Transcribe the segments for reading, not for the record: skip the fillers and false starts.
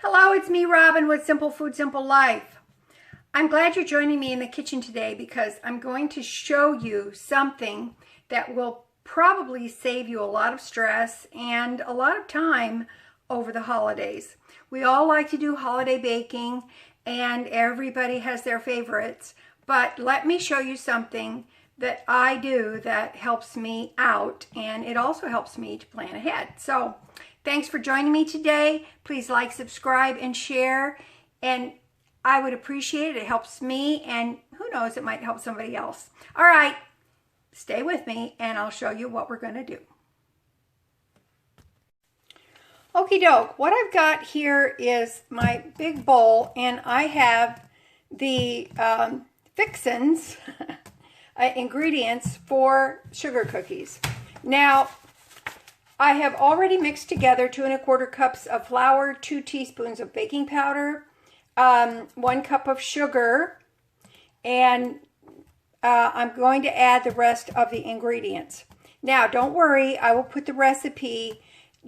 Hello, it's me, Robin, with Simple Food, Simple Life. I'm glad you're joining me in the kitchen today because I'm going to show you something that will probably save you a lot of stress and a lot of time over the holidays. We all like to do holiday baking and everybody has their favorites, but let me show you something that I do that helps me out, and it also helps me to plan ahead. So thanks for joining me today. Please like, subscribe, and share, and I would appreciate it. It helps me, and who knows, it might help somebody else. All right, stay with me, and I'll show you what we're going to do. Okie doke, what I've got here is my big bowl, and I have the fixins, ingredients for sugar cookies. Now, I have already mixed together 2 1/4 cups of flour, 2 teaspoons of baking powder, 1 cup of sugar, and I'm going to add the rest of the ingredients. Now, don't worry, I will put the recipe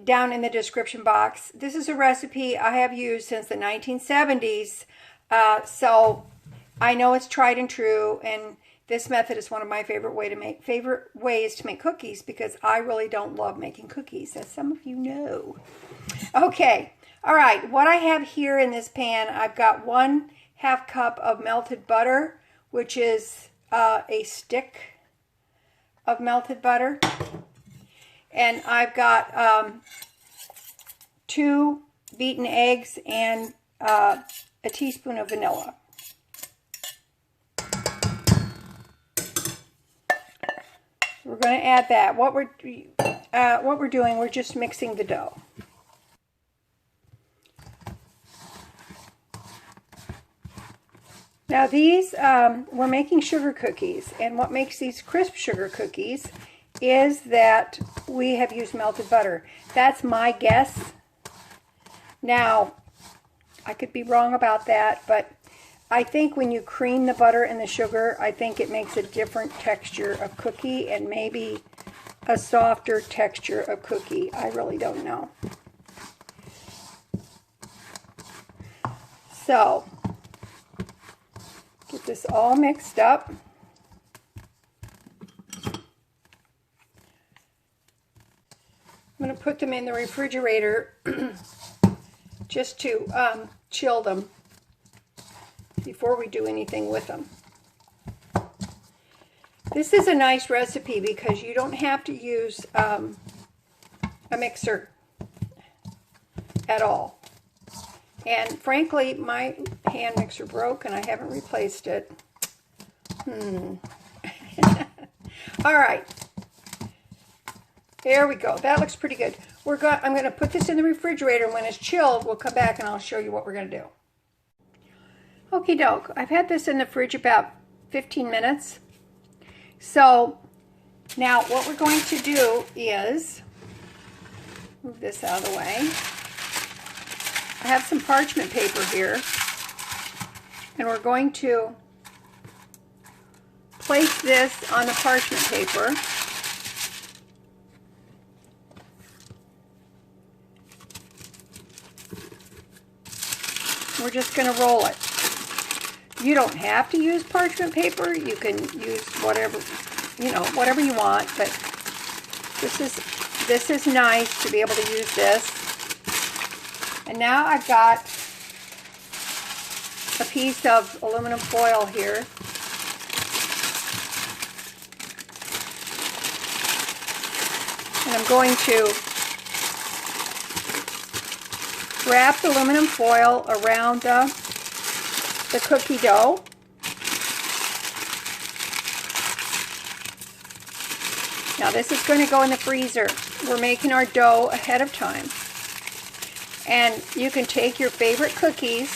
down in the description box. This is a recipe I have used since the 1970s, so I know it's tried and true, and this method is one of my favorite ways to make cookies because I really don't love making cookies, as some of you know. Okay, all right, what I have here in this pan, I've got 1/2 cup of melted butter, which is a stick of melted butter. And I've got 2 beaten eggs and a teaspoon of vanilla. We're going to add that. What we're doing, we're just mixing the dough. Now these, we're making sugar cookies, and what makes these crisp sugar cookies is that we have used melted butter. That's my guess. Now, I could be wrong about that, but I think when you cream the butter and the sugar, I think it makes a different texture of cookie and maybe a softer texture of cookie. I really don't know. So, get this all mixed up. I'm going to put them in the refrigerator just to chill them before we do anything with them. This is a nice recipe because you don't have to use a mixer at all. And frankly, my hand mixer broke and I haven't replaced it. All right. There we go. That looks pretty good. I'm going to put this in the refrigerator, and when it's chilled, we'll come back and I'll show you what we're going to do. Okie doke. I've had this in the fridge about 15 minutes. So now what we're going to do is move this out of the way. I have some parchment paper here, and we're going to place this on the parchment paper. We're just going to roll it. You don't have to use parchment paper. You can use whatever, whatever you want, but this is nice to be able to use this. And now I've got a piece of aluminum foil here. And I'm going to wrap the aluminum foil around the cookie dough. Now this is going to go in the freezer. We're making our dough ahead of time. And you can take your favorite cookies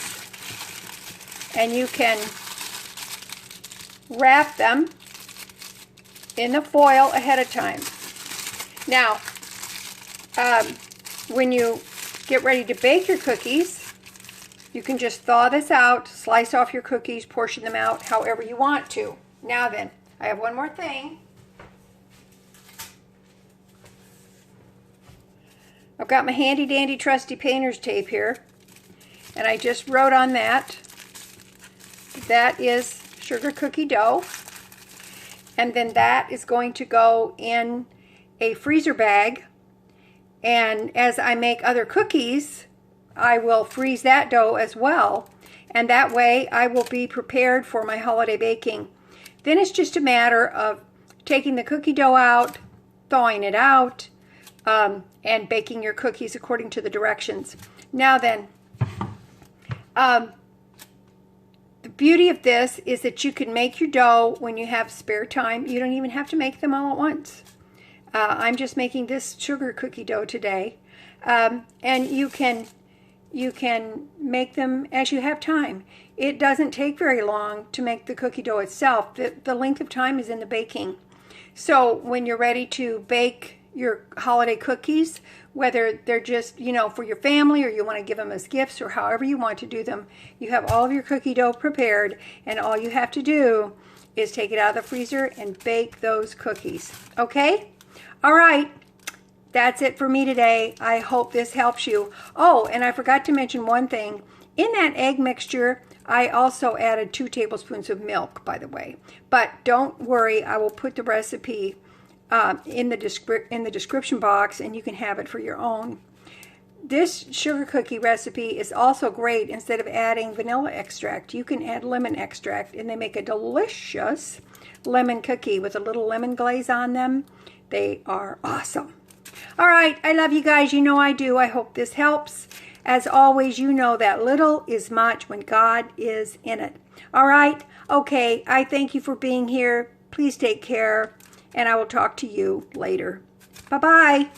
and you can wrap them in the foil ahead of time. Now, when you get ready to bake your cookies, you can just thaw this out, slice off your cookies, portion them out however you want to. Now then, I have one more thing. I've got my handy dandy trusty painter's tape here, And I just wrote on that. That is sugar cookie dough. And then that is going to go in a freezer bag. And as I make other cookies, I will freeze that dough as well. And that way I will be prepared for my holiday baking. Then it's just a matter of taking the cookie dough out, thawing it out, and baking your cookies according to the directions. Now then, the beauty of this is that you can make your dough when you have spare time. You don't even have to make them all at once. I'm just making this sugar cookie dough today. And you can make them as you have time. It doesn't take very long to make the cookie dough itself. The length of time is in the baking. So when you're ready to bake your holiday cookies, whether they're just, for your family or you want to give them as gifts or however you want to do them, you have all of your cookie dough prepared, and all you have to do is take it out of the freezer and bake those cookies. Okay? All right. That's it for me today. I hope this helps you. Oh, and I forgot to mention one thing. In that egg mixture, I also added 2 tablespoons of milk, by the way. But don't worry, I will put the recipe in the description box, and you can have it for your own. This sugar cookie recipe is also great. Instead of adding vanilla extract, you can add lemon extract, and they make a delicious lemon cookie with a little lemon glaze on them. They are awesome. All right, I love you guys. You know I do. I hope this helps. As always, you know that little is much when God is in it. All right, okay, I thank you for being here. Please take care, and I will talk to you later. Bye-bye.